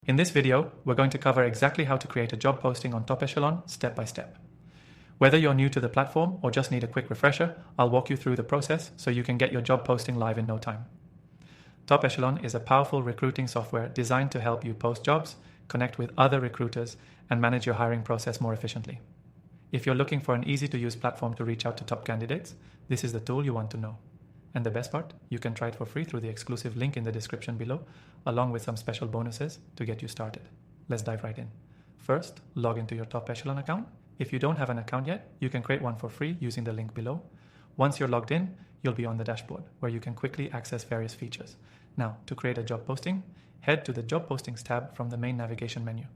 In this video, we're going to cover exactly how to create a job posting on Top Echelon step by step. Whether you're new to the platform or just need a quick refresher, I'll walk you through the process so you can get your job posting live in no time. Top Echelon is a powerful recruiting software designed to help you post jobs, connect with other recruiters, and manage your hiring process more efficiently. If you're looking for an easy-to-use platform to reach out to top candidates, this is the tool you want to know. And the best part, you can try it for free through the exclusive link in the description below, along with some special bonuses to get you started. Let's dive right in. First, log into your Top Echelon account. If you don't have an account yet, you can create one for free using the link below. Once you're logged in, you'll be on the dashboard where you can quickly access various features. Now, to create a job posting, head to the Job Postings tab from the main navigation menu.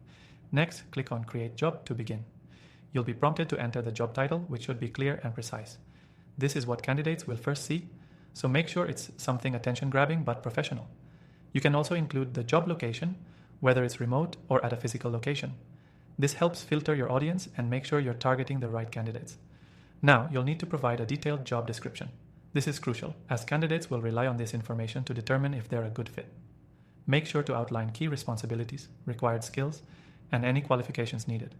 Next, click on Create Job to begin. You'll be prompted to enter the job title, which should be clear and precise. This is what candidates will first see, so make sure it's something attention-grabbing but professional. You can also include the job location, whether it's remote or at a physical location. This helps filter your audience and make sure you're targeting the right candidates. Now, you'll need to provide a detailed job description. This is crucial, as candidates will rely on this information to determine if they're a good fit. Make sure to outline key responsibilities, required skills, and any qualifications needed.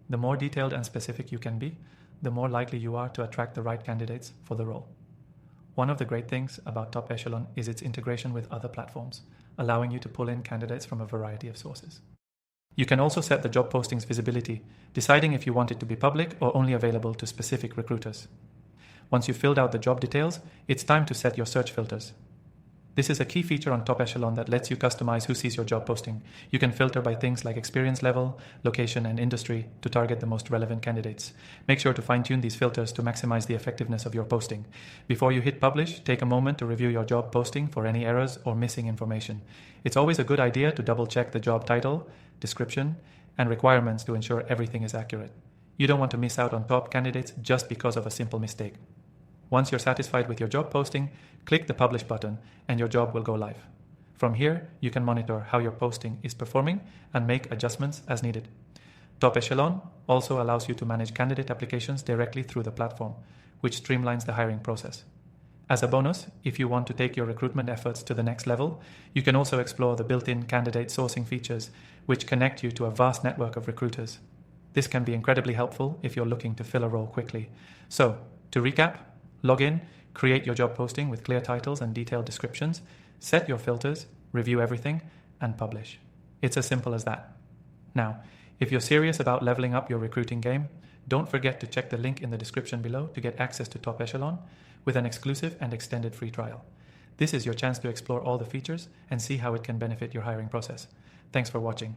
The more detailed and specific you can be, the more likely you are to attract the right candidates for the role. One of the great things about Top Echelon is its integration with other platforms, allowing you to pull in candidates from a variety of sources. You can also set the job posting's visibility, deciding if you want it to be public or only available to specific recruiters. Once you've filled out the job details, it's time to set your search filters. This is a key feature on Top Echelon that lets you customize who sees your job posting. You can filter by things like experience level, location, and industry to target the most relevant candidates. Make sure to fine-tune these filters to maximize the effectiveness of your posting. Before you hit publish, take a moment to review your job posting for any errors or missing information. It's always a good idea to double-check the job title, description, and requirements to ensure everything is accurate. You don't want to miss out on top candidates just because of a simple mistake. Once you're satisfied with your job posting, click the Publish button and your job will go live. From here, you can monitor how your posting is performing and make adjustments as needed. Top Echelon also allows you to manage candidate applications directly through the platform, which streamlines the hiring process. As a bonus, if you want to take your recruitment efforts to the next level, you can also explore the built-in candidate sourcing features, which connect you to a vast network of recruiters. This can be incredibly helpful if you're looking to fill a role quickly. So, to recap, log in, create your job posting with clear titles and detailed descriptions, set your filters, review everything, and publish. It's as simple as that. Now, if you're serious about leveling up your recruiting game, don't forget to check the link in the description below to get access to Top Echelon with an exclusive and extended free trial. This is your chance to explore all the features and see how it can benefit your hiring process. Thanks for watching.